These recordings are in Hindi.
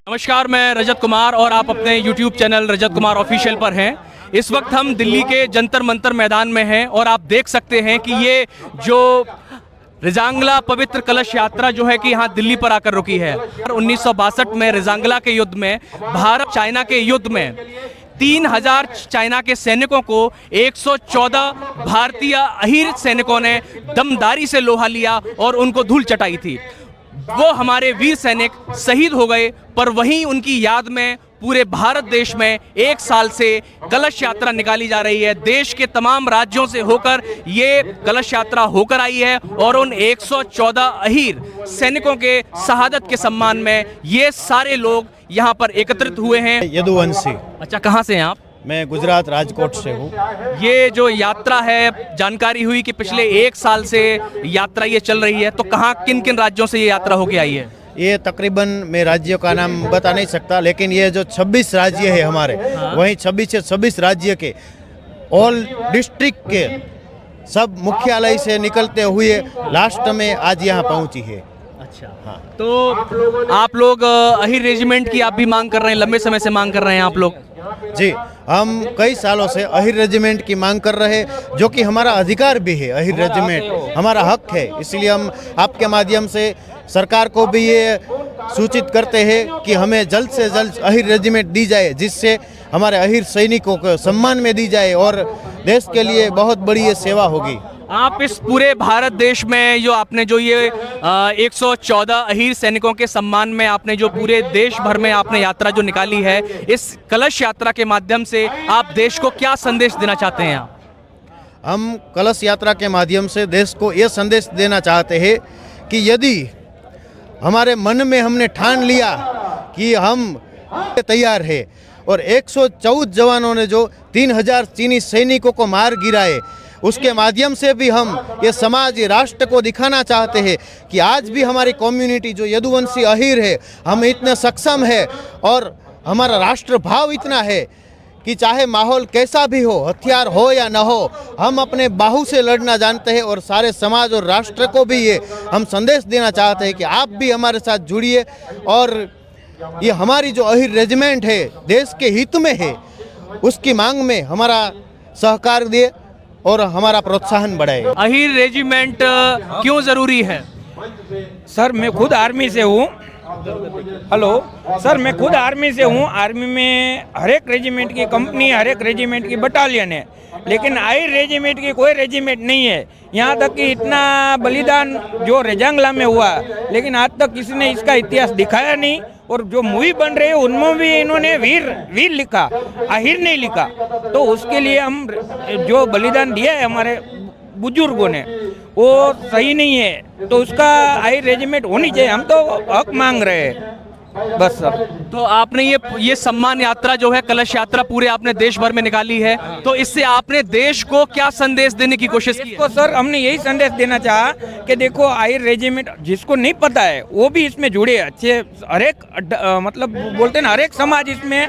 नमस्कार, मैं रजत कुमार और आप अपने YouTube channel Rajat Kumar official पर हैं। इस वक्त हम दिल्ली के जंतर मंतर मैदान में हैं और आप देख सकते हैं कि ये जो रिजांगला पवित्र कलश यात्रा जो है कि यहाँ दिल्ली पर आकर रुकी है। 1962 में रिजांगला के युद्ध में, भारत चाइना के युद्ध में 3000 चाइना के सैनिकों को 114 भारतीय अहीर सैनिकों ने दमदारी से लोहा लिया और उनको धूल चटाई थी। वो हमारे वीर सैनिक शहीद हो गए, पर वहीं उनकी याद में पूरे भारत देश में 1 साल से कलश यात्रा निकाली जा रही है। देश के तमाम राज्यों से होकर ये कलश यात्रा होकर आई है और उन 114 अहीर सैनिकों के शहादत के सम्मान में ये सारे लोग यहाँ पर एकत्रित हुए हैं। यदुवंशी। अच्छा, कहाँ से हैं आप? मैं गुजरात राजकोट से हूँ। ये जो यात्रा है, जानकारी हुई कि पिछले 1 साल से यात्रा ये चल रही है, तो कहाँ किन किन राज्यों से ये यात्रा होके आई है? ये तकरीबन मैं राज्यों का नाम बता नहीं सकता, लेकिन ये जो 26 राज्य है हमारे, वहीं 26 से 26 राज्य के ऑल डिस्ट्रिक्ट के सब मुख्यालय से निकलते हुए लास्ट में आज यहाँ पहुँची है। अच्छा, हाँ। तो आप लोग अहीर रेजिमेंट की आप भी मांग कर रहे हैं, लंबे समय से मांग कर रहे हैं आप लोग? जी, हम कई सालों से अहीर रेजिमेंट की मांग कर रहे हैं, जो कि हमारा अधिकार भी है। अहीर रेजिमेंट हमारा हक है, इसलिए हम आपके माध्यम से सरकार को भी ये सूचित करते हैं कि हमें जल्द से जल्द अहीर रेजिमेंट दी जाए, जिससे हमारे अहीर सैनिकों को सम्मान में दी जाए और देश के लिए बहुत बड़ी ये सेवा होगी। आप इस पूरे भारत देश में जो आपने जो ये 114 अहीर सैनिकों के सम्मान में आपने जो पूरे देश भर में आपने यात्रा जो निकाली है, इस कलश यात्रा के माध्यम से आप देश को क्या संदेश देना चाहते हैं? हम कलश यात्रा के माध्यम से देश को ये संदेश देना चाहते हैं कि यदि हमारे मन में हमने ठान लिया कि हम तैयार है और 114 जवानों ने जो 3000 चीनी सैनिकों को मार गिराए, उसके माध्यम से भी हम ये समाज, ये राष्ट्र को दिखाना चाहते हैं कि आज भी हमारी कम्युनिटी जो यदुवंशी अहीर है, हम इतने सक्षम है और हमारा राष्ट्र भाव इतना है कि चाहे माहौल कैसा भी हो, हथियार हो या न हो, हम अपने बाहु से लड़ना जानते हैं। और सारे समाज और राष्ट्र को भी ये हम संदेश देना चाहते हैं कि आप भी हमारे साथ जुड़िए और ये हमारी जो अहीर रेजिमेंट है, देश के हित में है, उसकी मांग में हमारा सहकार दिए और हमारा प्रोत्साहन बढ़ाए। अहीर रेजिमेंट क्यों जरूरी है? सर, मैं खुद आर्मी से हूँ। हेलो सर, मैं खुद आर्मी से हूँ। आर्मी में हर एक रेजिमेंट की कंपनी, हर एक रेजिमेंट की बटालियन है, लेकिन अहीर रेजिमेंट की कोई रेजिमेंट नहीं है। यहाँ तक कि इतना बलिदान जो रिजांगला में हुआ, लेकिन आज तक किसी ने इसका इतिहास दिखाया नहीं। और जो मूवी बन रहे हैं उनमें भी इन्होंने वीर लिखा, अहीर नहीं लिखा। तो उसके लिए हम जो बलिदान दिया है हमारे बुजुर्गों ने, वो सही नहीं है, तो उसका अहीर रेजिमेंट होनी चाहिए। हम तो हक मांग रहे हैं बस सर। तो आपने ये सम्मान यात्रा जो है, कलश यात्रा पूरे आपने देश भर में निकाली है, तो इससे आपने देश को क्या संदेश देने की कोशिश की? तो सर, हमने यही संदेश देना चाहा कि देखो, अहीर रेजिमेंट जिसको नहीं पता है वो भी इसमें जुड़े। अच्छे हर एक मतलब बोलते हैं ना, हर एक समाज इसमें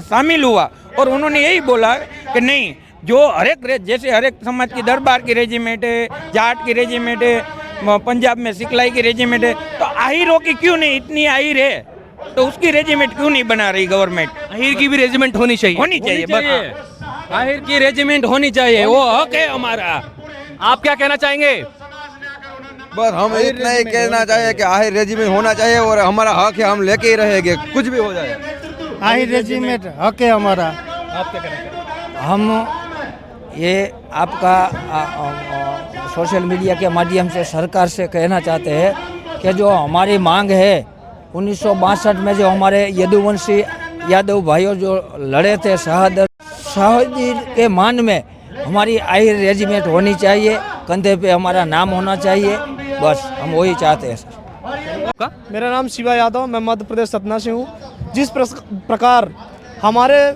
शामिल हुआ और उन्होंने यही बोला कि नहीं, जो हर एक जैसे हर एक समाज की दरबार की रेजिमेंट है, जाट की रेजिमेंट है, पंजाब में सिखलाई की रेजिमेंट है, तो अहीरों की क्यों नहीं? इतनी अहीर है तो उसकी रेजिमेंट क्यों नहीं बना रही गवर्नमेंट? अहीर की भी रेजिमेंट होनी चाहिए, बस अहीर की रेजिमेंट होनी चाहिए, वो हक है हमारा। आप क्या कहना चाहेंगे? बस हम इतना ही कहना चाहिए कि अहीर रेजिमेंट होना चाहिए और हमारा हक है, हम लेके ही रहेंगे, कुछ भी हो जाए। अहीर रेजिमेंट हक है हमारा। आप क्या कहना चाहेंगे? हम ये आपका सोशल मीडिया के माध्यम से सरकार से कहना चाहते हैं कि जो हमारी मांग है, 1962 में जो हमारे यदुवंशी यादव भाइयों जो लड़े थे, शहादत के मान में हमारी अहीर रेजिमेंट होनी चाहिए, कंधे पे हमारा नाम होना चाहिए, बस हम वही चाहते हैं सर। मेरा नाम शिवा यादव, मैं मध्य प्रदेश सतना से हूँ। जिस प्रकार हमारे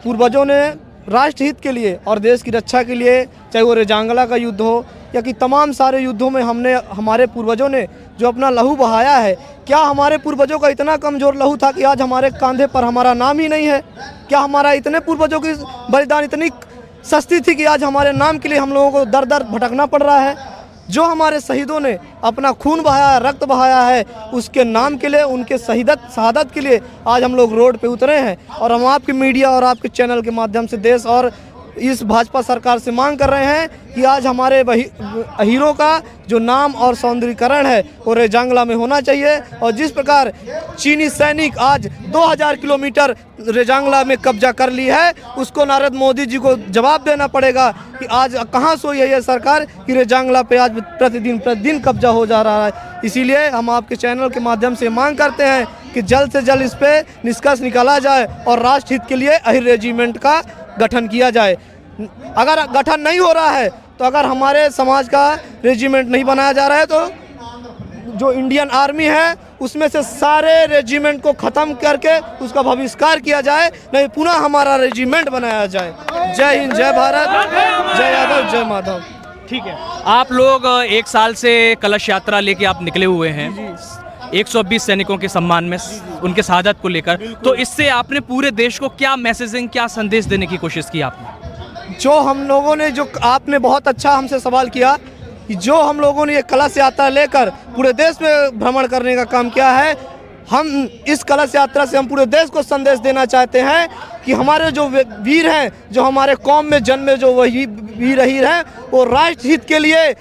पूर्वजों ने राष्ट्र हित के लिए और देश की रक्षा के लिए, चाहे वो रेजांगला का युद्ध हो या कि तमाम सारे युद्धों में हमने हमारे पूर्वजों ने जो अपना लहू बहाया है, क्या हमारे पूर्वजों का इतना कमज़ोर लहू था कि आज हमारे कंधे पर हमारा नाम ही नहीं है? क्या हमारा इतने पूर्वजों की बलिदान इतनी सस्ती थी कि आज हमारे नाम के लिए हम लोगों को दर दर भटकना पड़ रहा है? जो हमारे शहीदों ने अपना खून बहाया, रक्त बहाया है, उसके नाम के लिए, उनके शहादत के लिए आज हम लोग रोड पे उतरे हैं। और हम आपके मीडिया और आपके चैनल के माध्यम से देश और इस भाजपा सरकार से मांग कर रहे हैं कि आज हमारे हीरो का जो नाम और सौंदर्यीकरण है वो रेजांगला में होना चाहिए। और जिस प्रकार चीनी सैनिक आज 2000 किलोमीटर रेजांगला में कब्जा कर ली है, उसको नरेंद्र मोदी जी को जवाब देना पड़ेगा कि आज कहाँ सोई है ये सरकार कि रेजांगला पे आज प्रतिदिन कब्जा हो जा रहा है। इसीलिए हम आपके चैनल के माध्यम से मांग करते हैं कि जल्द से जल्द इस पर निष्कर्ष निकाला जाए और राष्ट्र हित के लिए अहिर रेजिमेंट का गठन किया जाए। अगर गठन नहीं हो रहा है तो अगर हमारे समाज का रेजिमेंट नहीं बनाया जा रहा है तो जो इंडियन आर्मी है उसमें से सारे रेजिमेंट को ख़त्म करके उसका बहिष्कार किया जाए, नहीं पुनः हमारा रेजिमेंट बनाया जाए। जय हिंद, जय भारत, जय यादव, जय माधव। ठीक है, आप लोग एक साल से कलश यात्रा लेके आप निकले हुए हैं 120 सैनिकों के सम्मान में, उनके शहादत को लेकर, तो इससे आपने पूरे देश को क्या मैसेजिंग, क्या संदेश देने की कोशिश की आपने? जो हम लोगों ने, जो आपने बहुत अच्छा हमसे सवाल किया कि जो हम लोगों ने ये कलश यात्रा लेकर पूरे देश में भ्रमण करने का काम किया है, हम इस कलश यात्रा से हम पूरे देश को संदेश देना चाहते हैं कि हमारे जो वीर हैं, जो हमारे कौम में जन्मे जो वही वीर हैं, वो राष्ट्र हित के लिए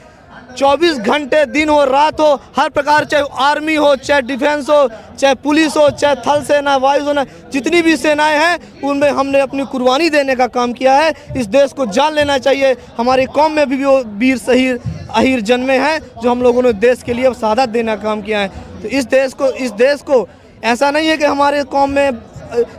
24 घंटे दिन हो रात हो, हर प्रकार, चाहे आर्मी हो, चाहे डिफेंस हो, चाहे पुलिस हो, चाहे थल सेना, वायु सेना, जितनी भी सेनाएं हैं उनमें हमने अपनी कुर्बानी देने का काम किया है। इस देश को जान लेना चाहिए, हमारी कौम में भी वो वीर शहीद अहीर जन्मे हैं जो हम लोगों ने देश के लिए शहादत देने का काम किया है। तो इस देश को ऐसा नहीं है कि हमारे कौम में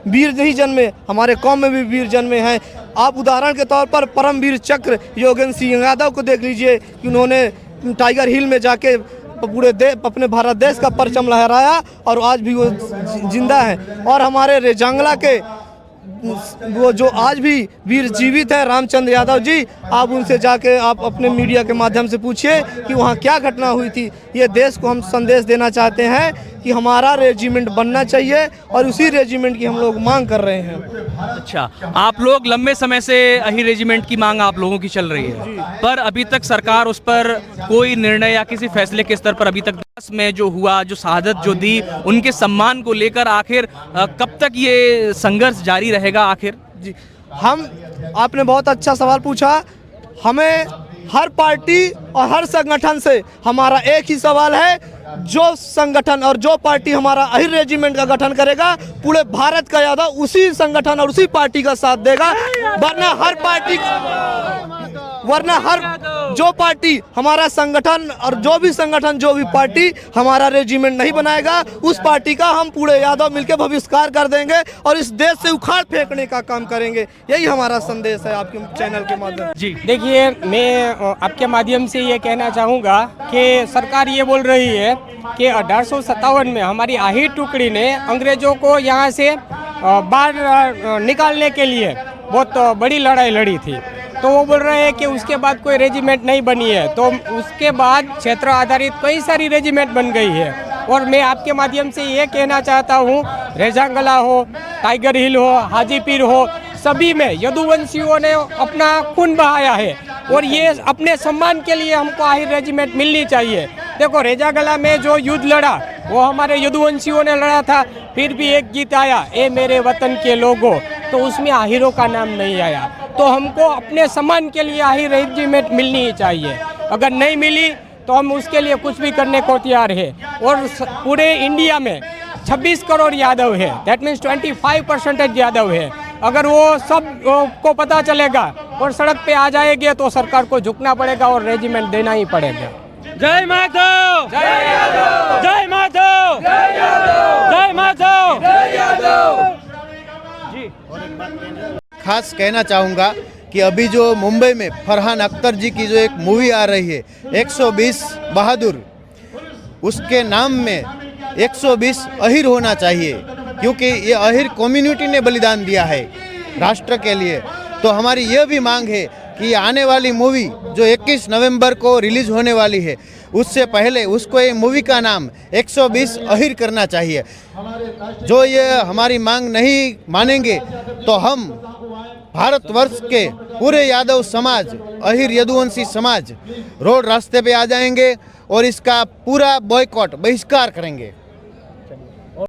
वीर नहीं जन्मे, हमारे कौम में भी वीर जन्मे हैं। आप उदाहरण के तौर पर परमवीर चक्र योगेंद्र सिंह यादव को देख लीजिए कि उन्होंने टाइगर हिल में जाके पूरे अपने भारत देश का परचम लहराया और आज भी वो जिंदा है। और हमारे रेजांगला के वो जो आज भी वीर जीवित है, रामचंद्र यादव जी, आप उनसे जाके आप अपने मीडिया के माध्यम से पूछिए कि वहाँ क्या घटना हुई थी। ये देश को हम संदेश देना चाहते हैं कि हमारा रेजिमेंट बनना चाहिए और उसी रेजिमेंट की हम लोग मांग कर रहे हैं। अच्छा, आप लोग लंबे समय से अहीर रेजिमेंट की मांग आप लोगों की चल रही है, पर अभी तक सरकार उस पर कोई निर्णय या किसी फैसले के स्तर पर अभी तक में जो हुआ, जो शहादत जो दी, उनके सम्मान को लेकर आखिर कब तक ये संघर्ष जारी रहेगा आखिर? जी, आपने बहुत अच्छा सवाल पूछा। हमें हर पार्टी और हर संगठन से हमारा एक ही सवाल है, जो संगठन और जो पार्टी हमारा अहीर रेजिमेंट का गठन करेगा, पूरे भारत का यादव उसी संगठन और उसी पार्टी का साथ देगा। वरना हर जो पार्टी हमारा संगठन और जो भी पार्टी हमारा रेजिमेंट नहीं बनाएगा, उस पार्टी का हम पूरे यादव मिलकर बहिष्कार कर देंगे और इस देश से उखाड़ फेंकने का काम करेंगे। यही हमारा संदेश है आपके चैनल के माध्यम से। जी देखिए, मैं आपके माध्यम से ये कहना चाहूँगा कि सरकार ये बोल रही है कि 1857 में हमारी आहिर टुकड़ी ने अंग्रेजों को यहाँ से बाहर निकालने के लिए बहुत बड़ी लड़ाई लड़ी थी। तो वो बोल रहे हैं कि उसके बाद कोई रेजिमेंट नहीं बनी है, तो उसके बाद क्षेत्र आधारित कई सारी रेजिमेंट बन गई है। और मैं आपके माध्यम से ये कहना चाहता हूँ, रेजांगला हो, टाइगर हिल हो, हाजीपीर हो, सभी में यदुवंशियों ने अपना खून बहाया है और ये अपने सम्मान के लिए हमको आहिर रेजिमेंट मिलनी चाहिए। देखो, रेजांगला में जो युद्ध लड़ा वो हमारे यदुवंशियों ने लड़ा था, फिर भी एक गीत आया, ए मेरे वतन के लोगों, तो उसमें आहिरों का नाम नहीं आया। तो हमको अपने सम्मान के लिए आहिर रेजिमेंट मिलनी ही चाहिए। अगर नहीं मिली तो हम उसके लिए कुछ भी करने को तैयार है। और पूरे इंडिया में 26 करोड़ यादव है, दैट मीन्स 25% यादव है। अगर वो सब को पता चलेगा और सड़क पे आ जाएंगे तो सरकार को झुकना पड़ेगा और रेजिमेंट देना ही पड़ेगा। जय माधव, जय यादव, जय माधव, जय यादव, जय माधव, जय यादव। खास कहना चाहूँगा कि अभी जो मुंबई में फरहान अख्तर जी की जो एक मूवी आ रही है 120 बहादुर, उसके नाम में 120 अहीर होना चाहिए, क्योंकि ये अहीर कम्युनिटी ने बलिदान दिया है राष्ट्र के लिए। तो हमारी ये भी मांग है कि आने वाली मूवी जो 21 नवंबर को रिलीज होने वाली है, उससे पहले उसको ये मूवी का नाम 120 अहिर करना चाहिए। जो ये हमारी मांग नहीं मानेंगे तो हम भारतवर्ष के पूरे यादव समाज, अहिर यदुवंशी समाज रोड रास्ते पे आ जाएंगे और इसका पूरा बॉयकॉट, बहिष्कार करेंगे।